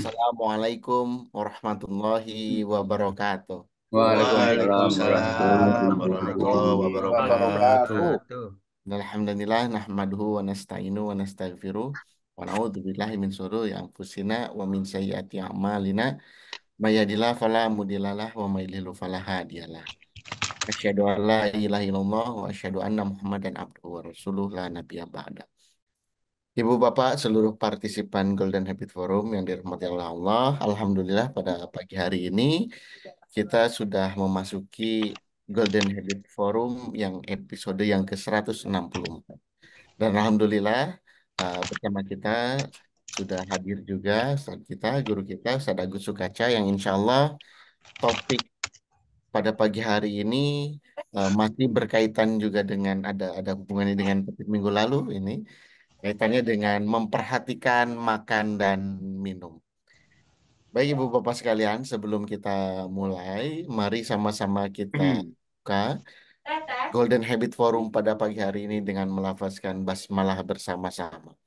Assalamualaikum warahmatullahi wabarakatuh. Waalaikumsalam Waalaikumsalam warahmatullahi warahmatullahi wabarakatuh. wabarakatuh. Alhamdulillah nahmaduhu wa nasta'inu wa nastaghfiruh wa na'udzu billahi min syururi anfusina wa min sayyiati a'malina may yahdihillahu fala mudhillalah wa may yudhlil fala hadiyalah. Asyhadu an la ilaha illallah wa asyhadu anna Muhammadan abduhu wa rasuluh la nabiyya ba'da. Ibu Bapak, seluruh partisipan Golden Habit Forum yang dirahmati oleh Allah, Alhamdulillah pada pagi hari ini kita sudah memasuki Golden Habit Forum yang episode yang ke-164. Dan Alhamdulillah bersama kita sudah hadir juga Ustadz kita, guru kita, Ustadz Agus Sukaca yang insya Allah topik pada pagi hari ini masih berkaitan juga dengan ada hubungannya dengan topik minggu lalu ini, kaitannya dengan memperhatikan makan dan minum. Baik Ibu Bapak sekalian, sebelum kita mulai, mari sama-sama kita buka Golden Habit Forum pada pagi hari ini dengan melafazkan basmalah bersama-sama.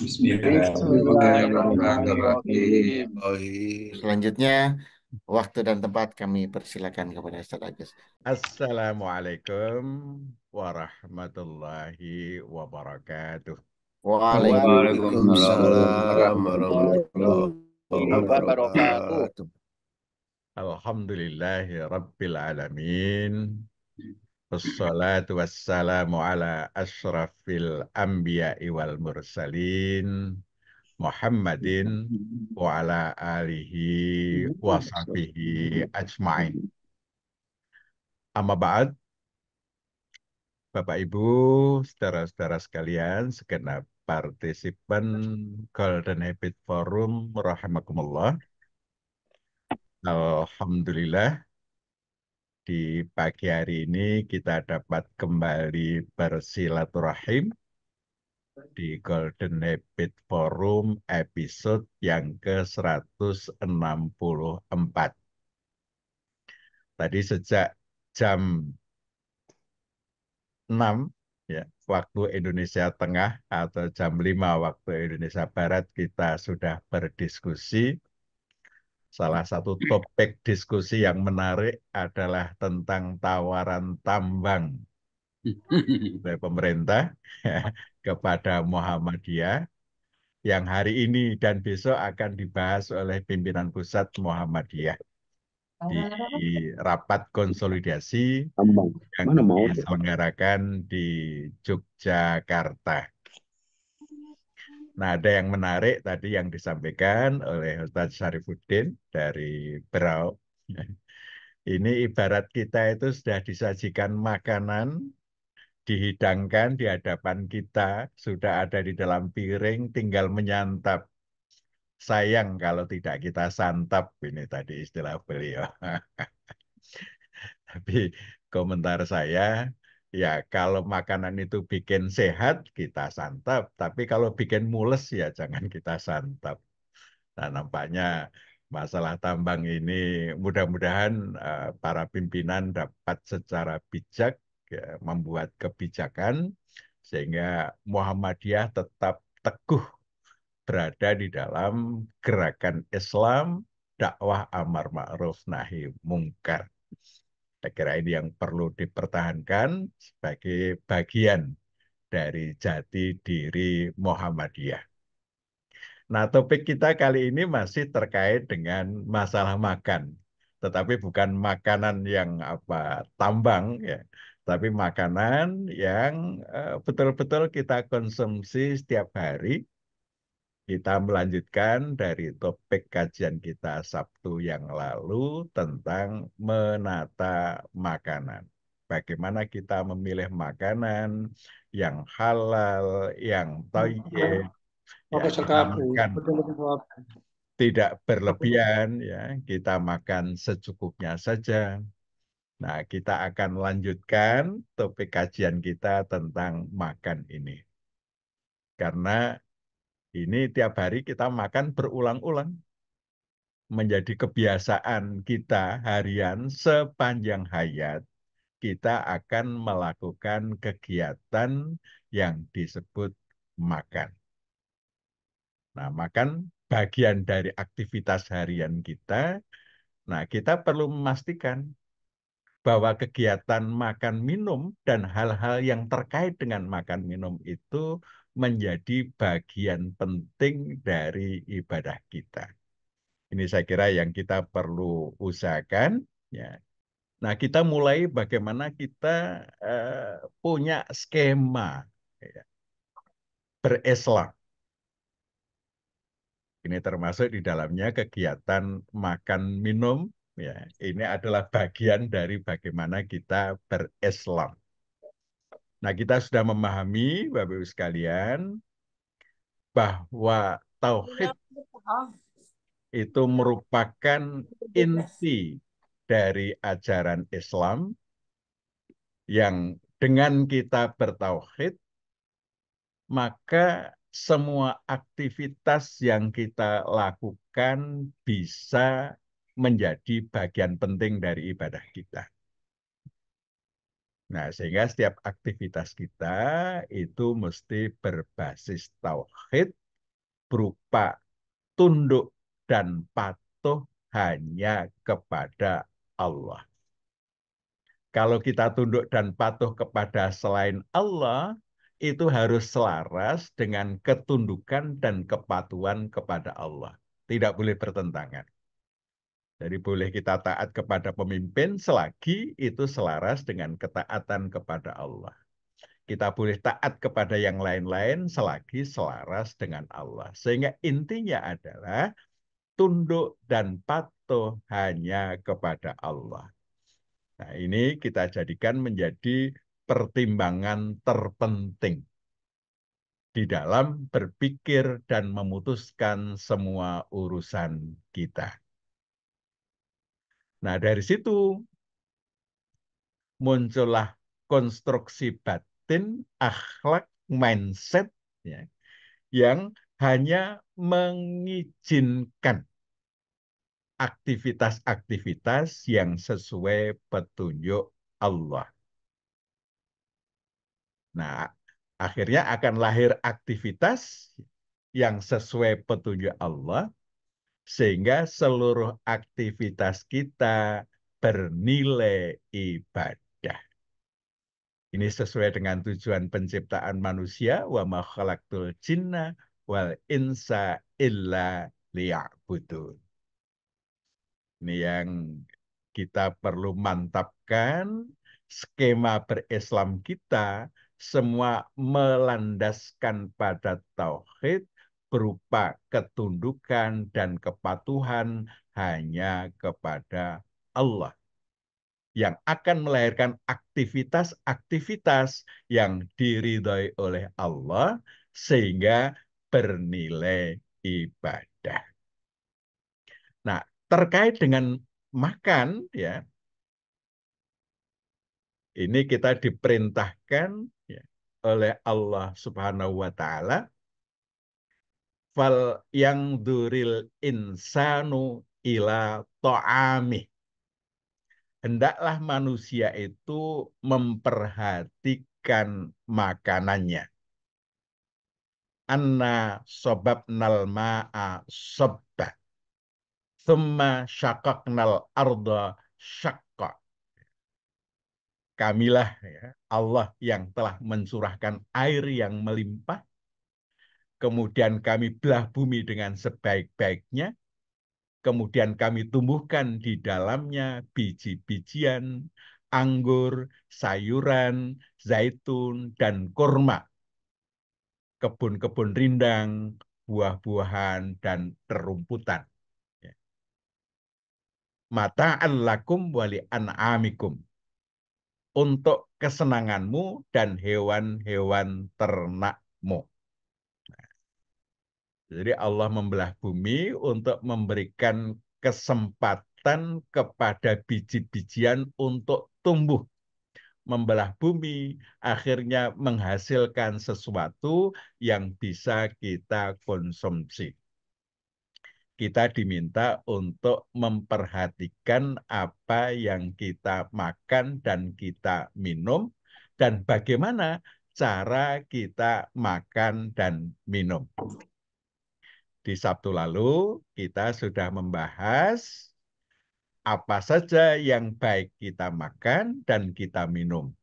Bismillahirrahmanirrahim. Bismillahirrahmanirrahim. Baik. Selanjutnya, waktu dan tempat kami persilakan kepada Ustaz Agus. Assalamualaikum warahmatullahi wabarakatuh. Waalaikumsalam Waalaikumsalam Waalaikumsalam warahmatullahi warahmatullahi wabarakatuh. wabarakatuh. Alhamdulillahi Rabbil Alamin. Wassalatu wassalamu ala ashrafil anbiya'i wal mursalin. Muhammadin wa ala alihi wa sahbihi ajma'in. Amma ba'd, Bapak Ibu, saudara-saudara sekalian, segenap partisipan Golden Habit Forum, rahimakumullah. Alhamdulillah, di pagi hari ini kita dapat kembali bersilaturahim di Golden Habit Forum episode yang ke-164. Tadi sejak jam 6 ya, waktu Indonesia Tengah atau jam 5 waktu Indonesia Barat kita sudah berdiskusi. Salah satu topik diskusi yang menarik adalah tentang tawaran tambang dari pemerintah kepada Muhammadiyah yang hari ini dan besok akan dibahas oleh pimpinan pusat Muhammadiyah di rapat konsolidasi Tambang. yang Mana mau tuh? diselenggarakan di Yogyakarta. Nah, ada yang menarik tadi yang disampaikan oleh Ustadz Syarifuddin dari Berau. Ini ibarat kita itu sudah disajikan makanan, dihidangkan di hadapan kita, sudah ada di dalam piring, tinggal menyantap. Sayang kalau tidak kita santap, ini tadi istilah beliau. Tapi komentar saya, ya kalau makanan itu bikin sehat, kita santap. Tapi kalau bikin mules, ya jangan kita santap. Nah, nampaknya masalah tambang ini mudah-mudahan para pimpinan dapat secara bijak ya, membuat kebijakan sehingga Muhammadiyah tetap teguh berada di dalam gerakan Islam, dakwah amar ma'ruf nahi mungkar. Saya kira ini yang perlu dipertahankan sebagai bagian dari jati diri Muhammadiyah. Nah, topik kita kali ini masih terkait dengan masalah makan, tetapi bukan makanan yang tambang ya, tapi makanan yang betul-betul kita konsumsi setiap hari. Kita melanjutkan dari topik kajian kita Sabtu yang lalu tentang menata makanan. Bagaimana kita memilih makanan yang halal, yang thayyib, ya Oke, kita sekap. makan Betul-betul. tidak berlebihan, ya kita makan secukupnya saja. Nah, kita akan lanjutkan topik kajian kita tentang makan ini. Karena ini tiap hari kita makan berulang-ulang. Menjadi kebiasaan kita harian sepanjang hayat, kita akan melakukan kegiatan yang disebut makan. Nah, makan bagian dari aktivitas harian kita. Nah, kita perlu memastikan bahwa kegiatan makan minum dan hal-hal yang terkait dengan makan minum itu menjadi bagian penting dari ibadah kita. Ini saya kira yang kita perlu usahakan. Ya. Nah, kita mulai bagaimana kita punya skema ya, berislam. Ini termasuk di dalamnya kegiatan makan minum. Ya, ini adalah bagian dari bagaimana kita berislam. Nah, kita sudah memahami, Bapak Ibu sekalian, bahwa tauhid itu merupakan inti dari ajaran Islam yang dengan kita bertauhid, maka semua aktivitas yang kita lakukan bisa menjadi bagian penting dari ibadah kita. Nah, sehingga setiap aktivitas kita itu mesti berbasis tauhid berupa tunduk dan patuh hanya kepada Allah. Kalau kita tunduk dan patuh kepada selain Allah, itu harus selaras dengan ketundukan dan kepatuhan kepada Allah. Tidak boleh bertentangan. Jadi boleh kita taat kepada pemimpin selagi itu selaras dengan ketaatan kepada Allah. Kita boleh taat kepada yang lain-lain selagi selaras dengan Allah. Sehingga intinya adalah tunduk dan patuh hanya kepada Allah. Nah, ini kita jadikan menjadi pertimbangan terpenting di dalam berpikir dan memutuskan semua urusan kita. Nah, dari situ muncullah konstruksi batin, akhlak, mindset ya, yang hanya mengizinkan aktivitas-aktivitas yang sesuai petunjuk Allah. Nah, akhirnya akan lahir aktivitas yang sesuai petunjuk Allah, sehingga seluruh aktivitas kita bernilai ibadah. Ini sesuai dengan tujuan penciptaan manusia, wa ma khalaqtul jinna wal insa illa liya'budun. Ini yang kita perlu mantapkan, skema berislam kita semua melandaskan pada tauhid berupa ketundukan dan kepatuhan hanya kepada Allah, yang akan melahirkan aktivitas-aktivitas yang diridhoi oleh Allah sehingga bernilai ibadah. Nah, terkait dengan makan ya, ini kita diperintahkan ya, oleh Allah Subhanahu wa taala, fal yang duril insanu ila ta'amih. Hendaklah manusia itu memperhatikan makanannya. Anna sobabnal ma'a sobba. Thumma syaqaqnal arda syaqqa. Kamilah ya, Allah yang telah mencurahkan air yang melimpah, kemudian kami belah bumi dengan sebaik-baiknya, kemudian kami tumbuhkan di dalamnya biji-bijian, anggur, sayuran, zaitun, dan kurma, kebun-kebun rindang, buah-buahan, dan terumputan. Mata'an lakum wali an'amikum. Untuk kesenanganmu dan hewan-hewan ternakmu. Jadi Allah membelah bumi untuk memberikan kesempatan kepada biji-bijian untuk tumbuh. Membelah bumi akhirnya menghasilkan sesuatu yang bisa kita konsumsi. Kita diminta untuk memperhatikan apa yang kita makan dan kita minum, dan bagaimana cara kita makan dan minum. Di Sabtu lalu kita sudah membahas apa saja yang baik kita makan dan kita minum.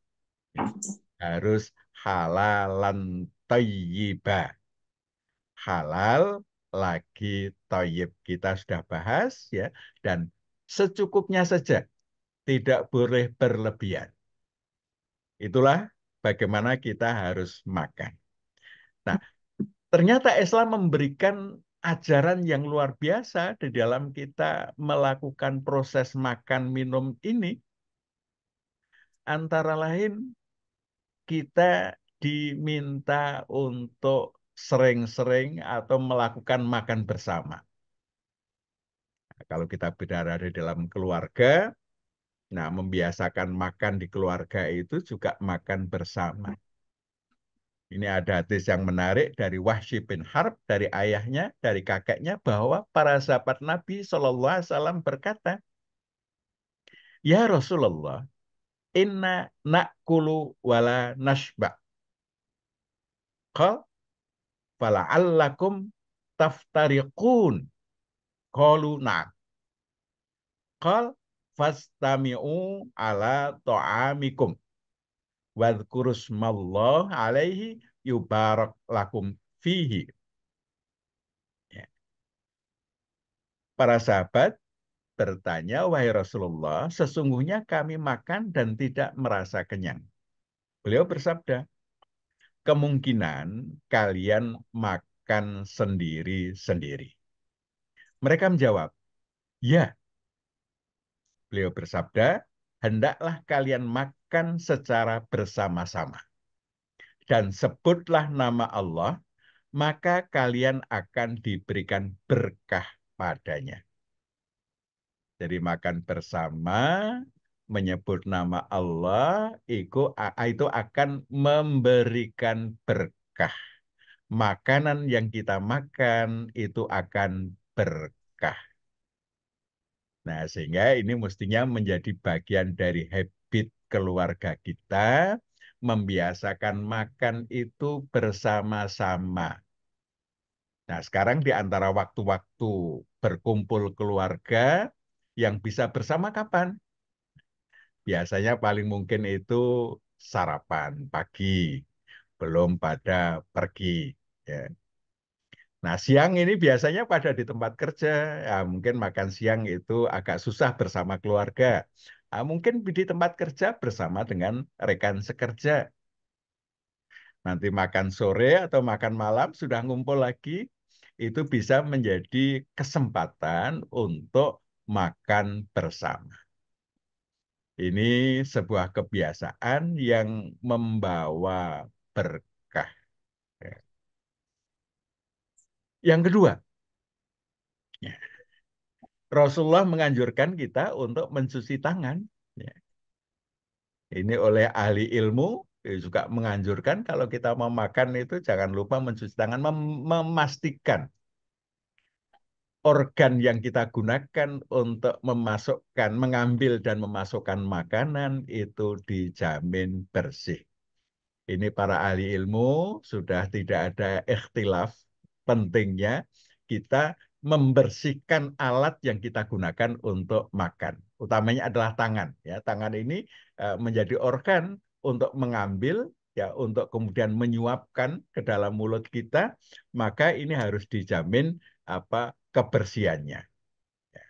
Ya. Harus halalan thayyibah. Halal lagi thayyib. Kita sudah bahas ya, dan secukupnya saja, tidak boleh berlebihan. Itulah bagaimana kita harus makan. Nah, ternyata Islam memberikan ajaran yang luar biasa di dalam kita melakukan proses makan minum ini. Antara lain, kita diminta untuk sering-sering atau melakukan makan bersama. Nah, kalau kita bicara di dalam keluarga, nah membiasakan makan di keluarga itu juga makan bersama. Ini ada hadis yang menarik dari Wahsy bin Harb, dari ayahnya, dari kakeknya, bahwa para sahabat Nabi SAW berkata, "Ya Rasulullah, inna na'kulu wala nashba." Qal, "Fala'allakum taftariqun." Qalu na'am. Qal, "Fastami'u ala ta'amikum. Wadhkurusmallah alaihi yubarak lakum fihi." Ya. Para sahabat bertanya, "Wahai Rasulullah, sesungguhnya kami makan dan tidak merasa kenyang." Beliau bersabda, "Kemungkinan kalian makan sendiri-sendiri." Mereka menjawab, "Ya." Beliau bersabda, "Hendaklah kalian makan secara bersama-sama. Dan sebutlah nama Allah, maka kalian akan diberikan berkah padanya." Jadi makan bersama, menyebut nama Allah, itu akan memberikan berkah. Makanan yang kita makan itu akan berkah. Nah, sehingga ini mestinya menjadi bagian dari habit keluarga kita, membiasakan makan itu bersama-sama. Nah, sekarang di antara waktu-waktu berkumpul keluarga, yang bisa bersama kapan? Biasanya paling mungkin itu sarapan pagi, belum pada pergi. Ya. Nah, siang ini biasanya pada di tempat kerja. Ya, mungkin makan siang itu agak susah bersama keluarga. Nah, mungkin di tempat kerja bersama dengan rekan sekerja. Nanti makan sore atau makan malam sudah ngumpul lagi, itu bisa menjadi kesempatan untuk makan bersama. Ini sebuah kebiasaan yang membawa berkah. Yang kedua, ya, Rasulullah menganjurkan kita untuk mencuci tangan. Ya. Ini oleh ahli ilmu juga menganjurkan kalau kita mau makan itu jangan lupa mencuci tangan, memastikan organ yang kita gunakan untuk memasukkan, mengambil dan memasukkan makanan itu dijamin bersih. Ini para ahli ilmu sudah tidak ada ikhtilaf pentingnya kita membersihkan alat yang kita gunakan untuk makan. Utamanya adalah tangan. Ya, tangan ini menjadi organ untuk mengambil, ya, untuk kemudian menyuapkan ke dalam mulut kita, maka ini harus dijamin kebersihannya. Ya.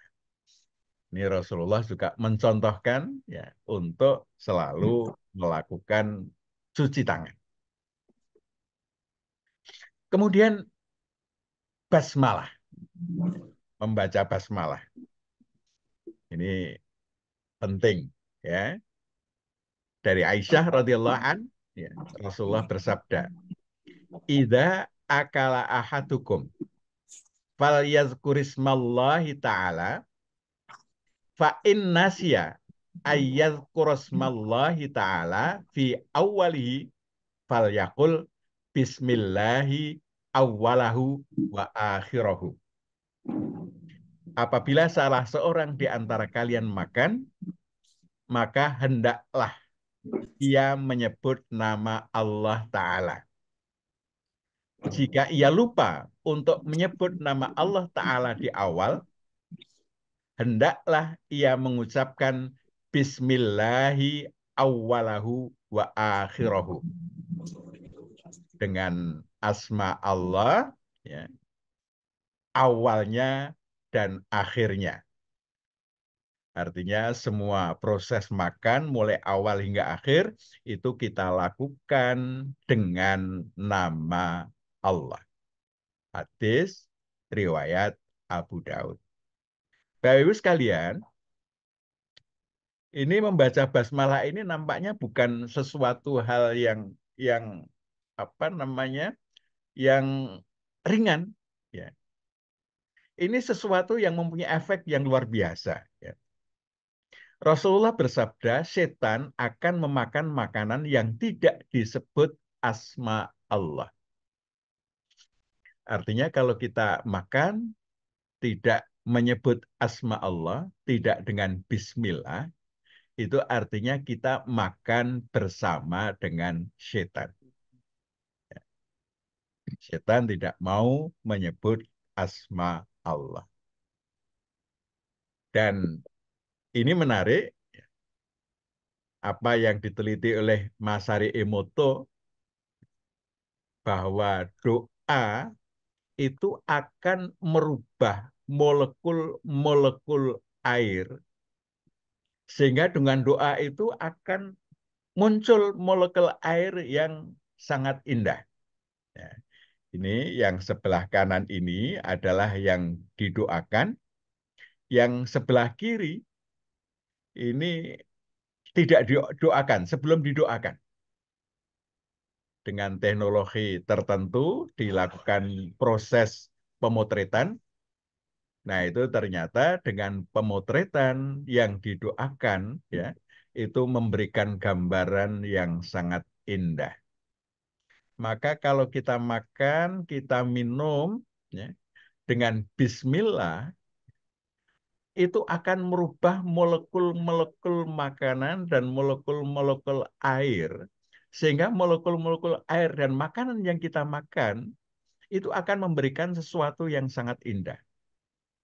Ini Rasulullah juga mencontohkan ya untuk selalu melakukan cuci tangan. Kemudian basmalah, membaca basmalah. Ini penting ya. Dari Aisyah radhiyallahu an, ya, Rasulullah bersabda, "Idza akala ahadukum falyazkurismallahi ta'ala fa in nasiya ayyazkurasmallahi ta'ala fi awwalihi falyaqul bismillahi awwalahu wa akhirahu." Apabila salah seorang di antara kalian makan, maka hendaklah ia menyebut nama Allah Ta'ala. jika ia lupa untuk menyebut nama Allah Ta'ala di awal, hendaklah ia mengucapkan Bismillahi awwalahu wa akhirahu. Dengan asma Allah, ya, awalnya dan akhirnya. Artinya semua proses makan mulai awal hingga akhir itu kita lakukan dengan nama Allah. Hadis riwayat Abu Daud. Bapak Ibu sekalian, ini membaca basmalah ini nampaknya bukan sesuatu hal yang apa namanya? Yang ringan, ya. Ini sesuatu yang mempunyai efek yang luar biasa, ya. Rasulullah bersabda, setan akan memakan makanan yang tidak disebut asma Allah. Artinya kalau kita makan tidak menyebut asma Allah, tidak dengan bismillah, itu artinya kita makan bersama dengan setan. Setan tidak mau menyebut asma Allah. Dan ini menarik, apa yang diteliti oleh Masaru Emoto, bahwa doa itu akan merubah molekul-molekul air, sehingga dengan doa itu akan muncul molekul air yang sangat indah. Ya. Ini yang sebelah kanan ini adalah yang didoakan, yang sebelah kiri ini tidak didoakan, sebelum didoakan. Dengan teknologi tertentu dilakukan proses pemotretan. Nah, itu ternyata dengan pemotretan yang didoakan, ya, itu memberikan gambaran yang sangat indah. Maka kalau kita makan, kita minum, ya, dengan bismillah, itu akan merubah molekul-molekul makanan dan molekul-molekul air. Sehingga molekul-molekul air dan makanan yang kita makan, itu akan memberikan sesuatu yang sangat indah.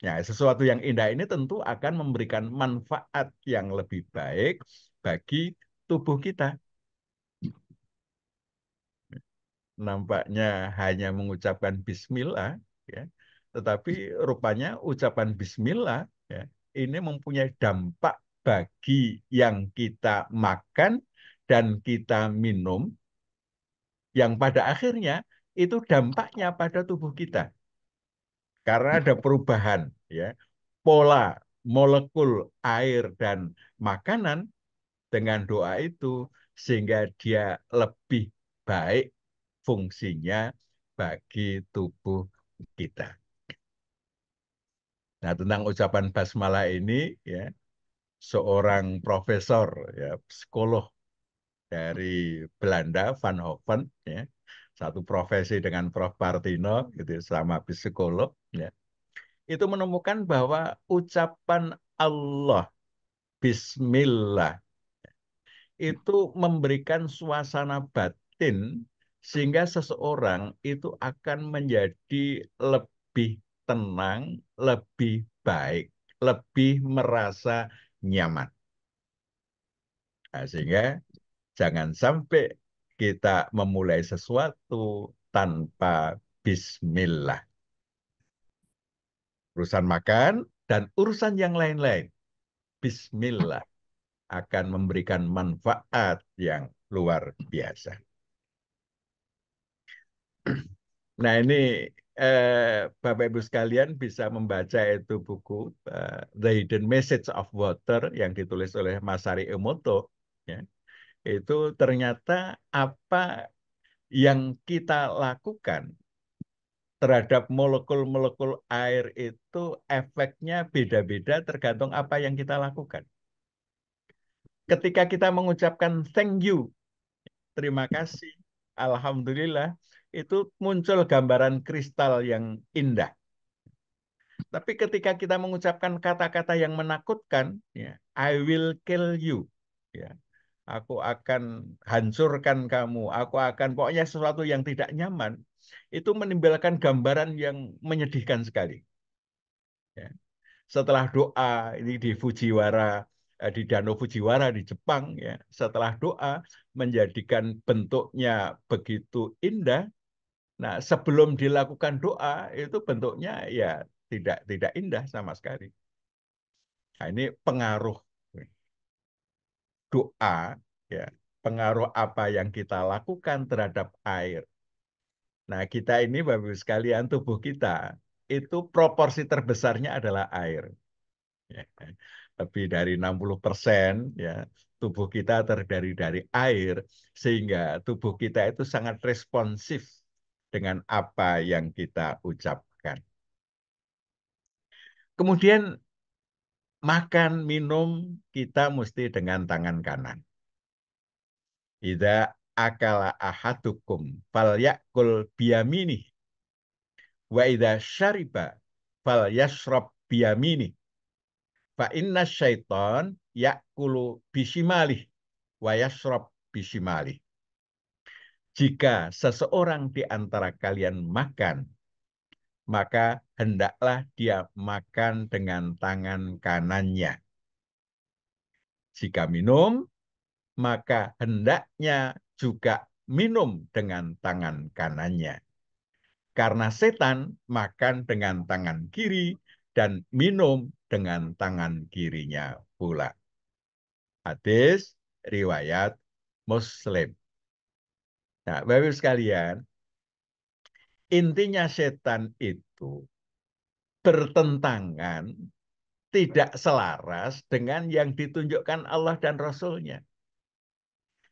Ya, sesuatu yang indah ini tentu akan memberikan manfaat yang lebih baik bagi tubuh kita. Nampaknya hanya mengucapkan bismillah, ya, tetapi rupanya ucapan bismillah, ya, ini mempunyai dampak bagi yang kita makan dan kita minum, yang pada akhirnya itu dampaknya pada tubuh kita. Karena ada perubahan, ya, pola molekul air dan makanan dengan doa itu, sehingga dia lebih baik fungsinya bagi tubuh kita. Nah, tentang ucapan basmalah ini, ya, seorang profesor, ya, psikolog dari Belanda, Van Hoven, ya, satu profesi dengan Prof. Partino, gitu, sama psikolog, ya, itu menemukan bahwa ucapan Allah, Bismillah, itu memberikan suasana batin sehingga seseorang itu akan menjadi lebih tenang, lebih baik, lebih merasa nyaman. Nah, sehingga jangan sampai kita memulai sesuatu tanpa bismillah. Urusan makan dan urusan yang lain-lain, bismillah akan memberikan manfaat yang luar biasa. Nah, ini Bapak Ibu sekalian bisa membaca itu buku The Hidden Message of Water yang ditulis oleh Masaru Emoto. Ya. Itu ternyata apa yang kita lakukan terhadap molekul-molekul air itu efeknya beda-beda tergantung apa yang kita lakukan. Ketika kita mengucapkan thank you, terima kasih, alhamdulillah, itu muncul gambaran kristal yang indah. Tapi ketika kita mengucapkan kata-kata yang menakutkan, ya, I will kill you, ya, aku akan hancurkan kamu, aku akan, pokoknya sesuatu yang tidak nyaman, itu menimbulkan gambaran yang menyedihkan sekali. Ya. Setelah doa ini di Fujiwara, di Danau Fujiwara di Jepang, ya, setelah doa menjadikan bentuknya begitu indah. Nah, sebelum dilakukan doa itu bentuknya ya tidak indah sama sekali. Nah, ini pengaruh doa, ya, pengaruh apa yang kita lakukan terhadap air. Nah, kita ini Bapak Ibu sekalian, tubuh kita itu proporsi terbesarnya adalah air. Ya, lebih dari 60% ya tubuh kita terdiri dari air, sehingga tubuh kita itu sangat responsif dengan apa yang kita ucapkan. Kemudian makan, minum, kita mesti dengan tangan kanan. Idza akala ahadukum falyakul biyamini wa idza syariba falyashrab biyamini. Fa inna syaiton yakulu bishimali wa yashrab bishimali. Jika seseorang di antara kalian makan, maka hendaklah dia makan dengan tangan kanannya. Jika minum, maka hendaknya juga minum dengan tangan kanannya. Karena setan makan dengan tangan kiri dan minum dengan tangan kirinya pula. Hadis riwayat Muslim. Nah, Bapak-Ibu sekalian, intinya setan itu bertentangan, tidak selaras dengan yang ditunjukkan Allah dan Rasul-Nya.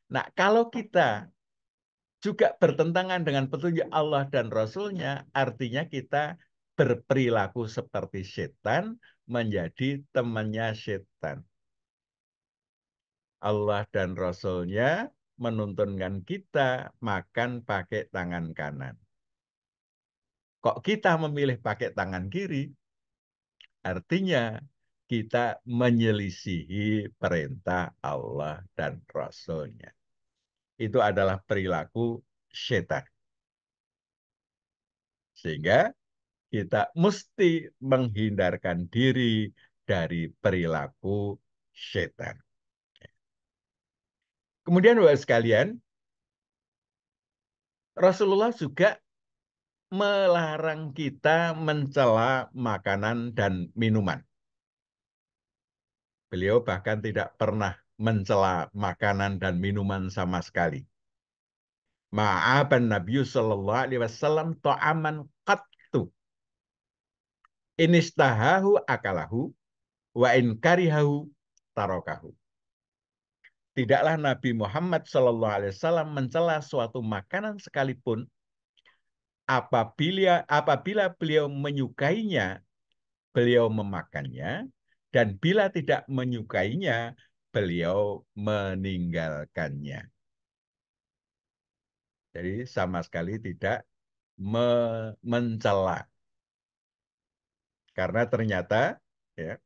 Nah, kalau kita juga bertentangan dengan petunjuk Allah dan Rasul-Nya, artinya kita berperilaku seperti setan, menjadi temannya setan. Allah dan Rasul-Nya menuntunkan kita makan pakai tangan kanan. Kok kita memilih pakai tangan kiri? Artinya kita menyelisihi perintah Allah dan Rasul-Nya. Itu adalah perilaku setan. Sehingga kita mesti menghindarkan diri dari perilaku setan. Kemudian Bapak sekalian, Rasulullah juga melarang kita mencela makanan dan minuman. Beliau bahkan tidak pernah mencela makanan dan minuman sama sekali. Ma'aban Nabi sallallahu alaihi wasallam ta'aman qattu. Inistahahu akalahu wa in karihahu tarokahu. Tidaklah Nabi Muhammad sallallahu alaihi wasallam mencela suatu makanan sekalipun apabila beliau menyukainya, beliau memakannya, dan bila tidak menyukainya, beliau meninggalkannya. Jadi sama sekali tidak mencela. Karena ternyata ya,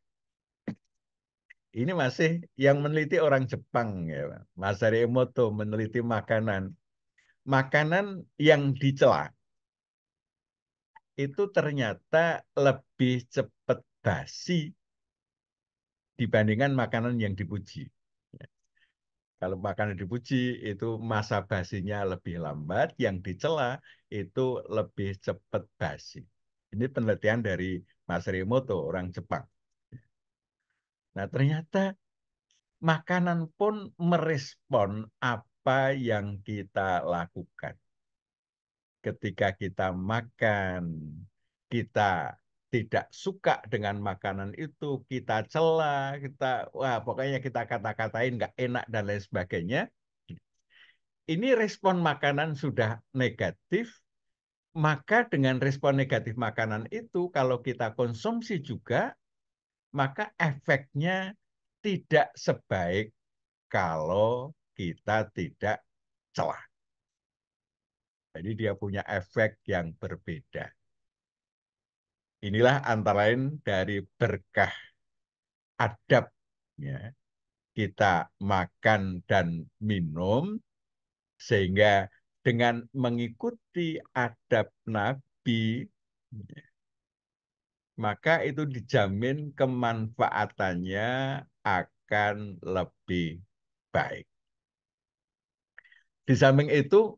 ini masih yang meneliti orang Jepang ya, Masaru Emoto meneliti makanan. Makanan yang dicela itu ternyata lebih cepat basi dibandingkan makanan yang dipuji. Kalau makanan dipuji itu masa basinya lebih lambat, yang dicela itu lebih cepat basi. Ini penelitian dari Mas Rimoto, orang Jepang. Nah, ternyata makanan pun merespon apa yang kita lakukan. Ketika kita makan, kita tidak suka dengan makanan itu, kita cela, wah pokoknya kita kata-katain nggak enak dan lain sebagainya. Ini respon makanan sudah negatif, maka dengan respon negatif makanan itu, kalau kita konsumsi juga, maka efeknya tidak sebaik kalau kita tidak celah. Jadi dia punya efek yang berbeda. Inilah antara lain dari berkah adab, ya. Kita makan dan minum sehingga dengan mengikuti adab Nabi, maka itu dijamin kemanfaatannya akan lebih baik. Di samping itu,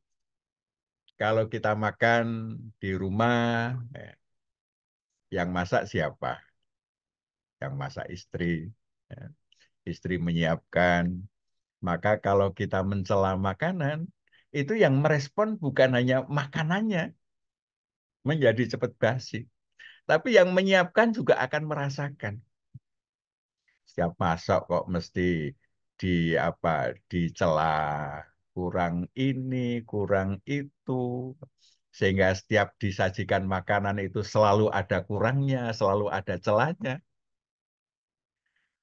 kalau kita makan di rumah, yang masak siapa? Yang masak istri. Ya. Istri menyiapkan. Maka kalau kita mencela makanan, itu yang merespon bukan hanya makanannya menjadi cepat basi, tapi yang menyiapkan juga akan merasakan. Setiap masak kok mesti di apa dicela, kurang ini, kurang itu, sehingga setiap disajikan makanan itu selalu ada kurangnya, selalu ada celahnya.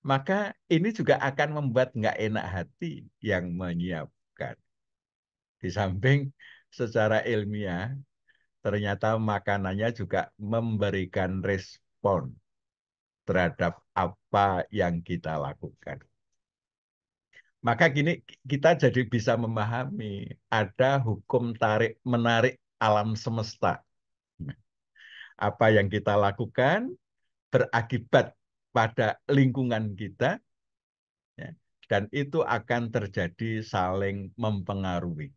Maka ini juga akan membuat nggak enak hati yang menyiapkan. Di samping secara ilmiah, ternyata makanannya juga memberikan respon terhadap apa yang kita lakukan. Maka gini, kita jadi bisa memahami ada hukum tarik-menarik alam semesta. Apa yang kita lakukan berakibat pada lingkungan kita, ya, dan itu akan terjadi saling mempengaruhi,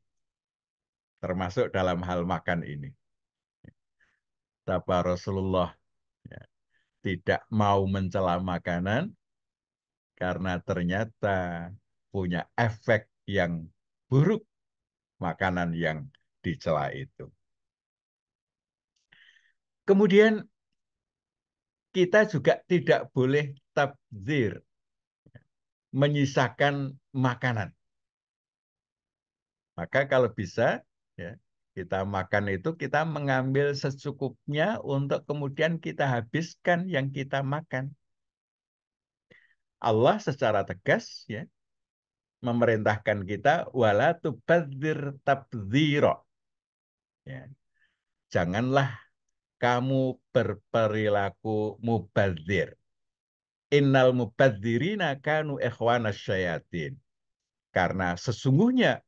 termasuk dalam hal makan ini. Kata Rasulullah, ya, tidak mau mencela makanan karena ternyata punya efek yang buruk makanan yang dicela itu. Kemudian kita juga tidak boleh tabdzir, menyisakan makanan. Maka kalau bisa, ya, kita makan itu kita mengambil secukupnya untuk kemudian kita habiskan yang kita makan. Allah secara tegas, ya, memerintahkan kita wala tubadzir tabdzira. Ya. Janganlah kamu berperilaku mubadzir. Innal mubadzirina kanu ikhwanas syayatin. Karena sesungguhnya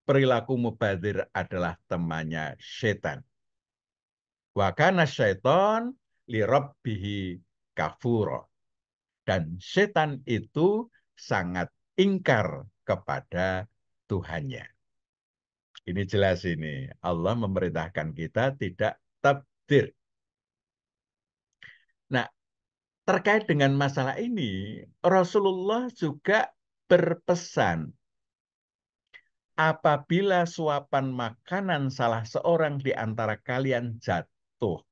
perilaku mubadzir adalah temannya setan. Wa kana syaiton li rabbihi kafuro. Dan setan itu sangat ingkar kepada Tuhannya. Ini jelas ini. Allah memerintahkan kita tidak tabdzir. Nah, terkait dengan masalah ini, Rasulullah juga berpesan, apabila suapan makanan salah seorang di antara kalian jatuh,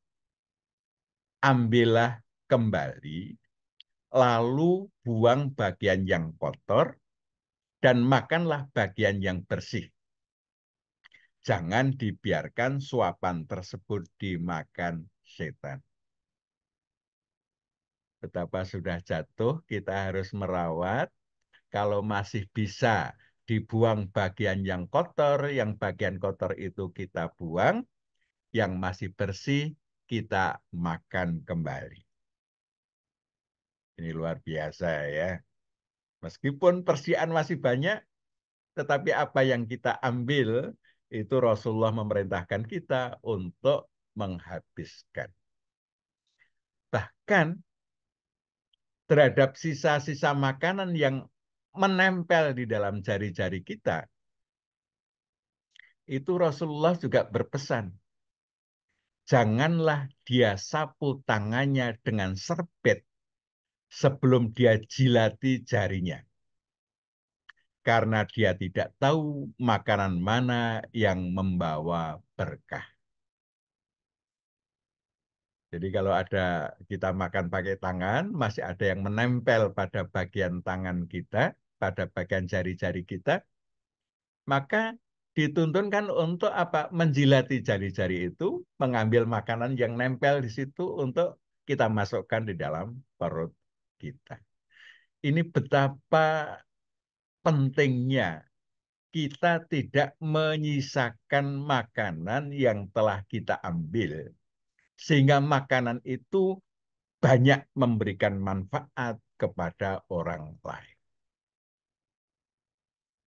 ambillah kembali, lalu buang bagian yang kotor, dan makanlah bagian yang bersih. Jangan dibiarkan suapan tersebut dimakan setan. Betapa sudah jatuh, kita harus merawat. Kalau masih bisa dibuang bagian yang kotor, yang bagian kotor itu kita buang, yang masih bersih kita makan kembali. Ini luar biasa ya. Meskipun persediaan masih banyak, tetapi apa yang kita ambil, itu Rasulullah memerintahkan kita untuk menghabiskan. Bahkan terhadap sisa-sisa makanan yang menempel di dalam jari-jari kita, itu Rasulullah juga berpesan, janganlah dia sapu tangannya dengan serbet sebelum dia jilati jarinya. Karena dia tidak tahu makanan mana yang membawa berkah. Jadi kalau ada kita makan pakai tangan, masih ada yang menempel pada bagian tangan kita, pada bagian jari-jari kita, maka dituntunkan untuk apa? Menjilati jari-jari itu, mengambil makanan yang nempel di situ untuk kita masukkan di dalam perut kita. Ini betapa pentingnya kita tidak menyisakan makanan yang telah kita ambil, sehingga makanan itu banyak memberikan manfaat kepada orang lain.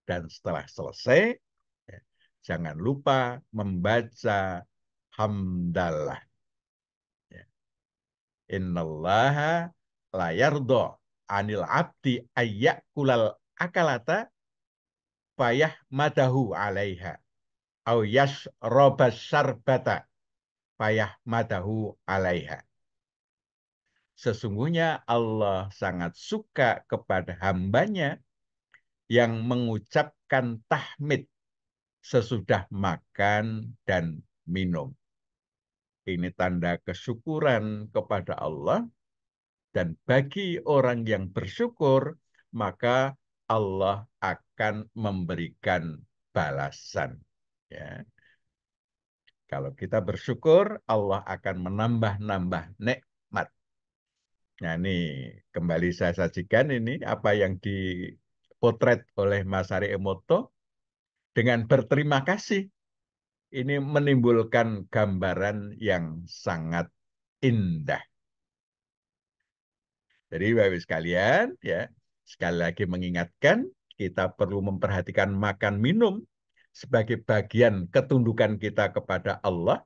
Dan setelah selesai, jangan lupa membaca hamdalah. Ya. Innallaha la yardo anil abdi ayyakulal akalata payah madahu alaiha au yashrabas syarbata payah madahu alaiha. Sesungguhnya Allah sangat suka kepada hambanya yang mengucapkan tahmid sesudah makan dan minum. Ini tanda kesyukuran kepada Allah, dan bagi orang yang bersyukur, maka Allah akan memberikan balasan. Ya. Kalau kita bersyukur, Allah akan menambah-nambah nikmat. Nah, ini kembali saya sajikan ini apa yang dipotret oleh Mas Ari Emoto dengan berterima kasih. Ini menimbulkan gambaran yang sangat indah. Jadi Bapak Ibu sekalian, ya, sekali lagi mengingatkan kita perlu memperhatikan makan minum sebagai bagian ketundukan kita kepada Allah.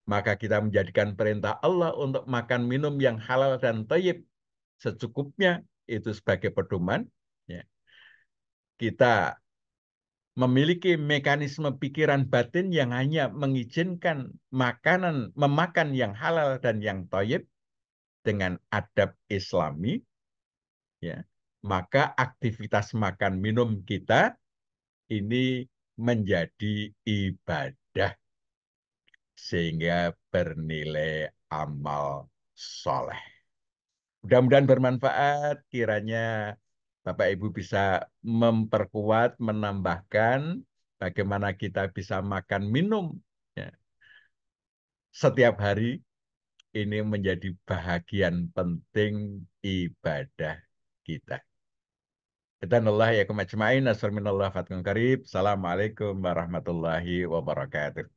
Maka kita menjadikan perintah Allah untuk makan minum yang halal dan thayyib secukupnya itu sebagai pedoman. Ya. Kita memiliki mekanisme pikiran batin yang hanya mengizinkan memakan yang halal dan yang thayyib dengan adab Islami, ya, maka aktivitas makan minum kita ini menjadi ibadah sehingga bernilai amal soleh. Mudah-mudahan bermanfaat, kiranya Bapak Ibu bisa memperkuat, menambahkan bagaimana kita bisa makan minum, ya, setiap hari. Ini menjadi bahagian penting ibadah kita. Idzanillah ya kumajma'in. Assalamualaikum warahmatullahi wabarakatuh.